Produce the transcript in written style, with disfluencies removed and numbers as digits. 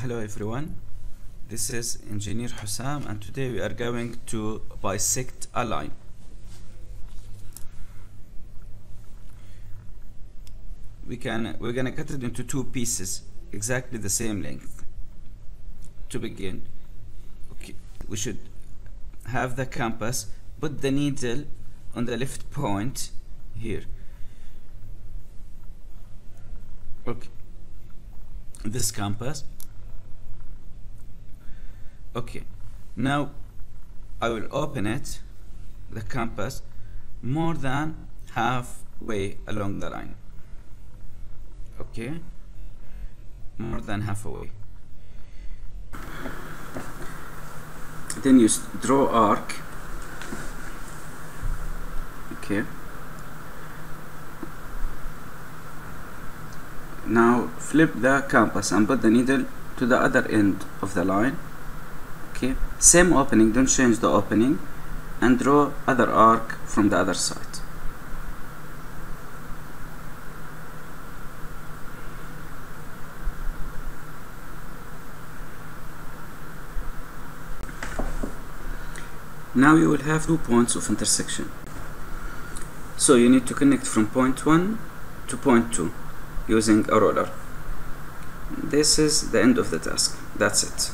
Hello everyone, this is Engineer Husam, and today we are going to bisect a line. We're gonna cut it into two pieces, exactly the same length. To begin, okay, we should have the compass, put the needle on the left point here. Okay, this compass. Okay, now I will open it, the compass, more than halfway along the line. Okay, more than halfway. Then you draw arc. Okay. Now flip the compass and put the needle to the other end of the line. Okay, same opening, don't change the opening, and draw other arc from the other side. Now you will have 2 points of intersection. So you need to connect from point 1 to point 2 using a roller. This is the end of the task. That's it.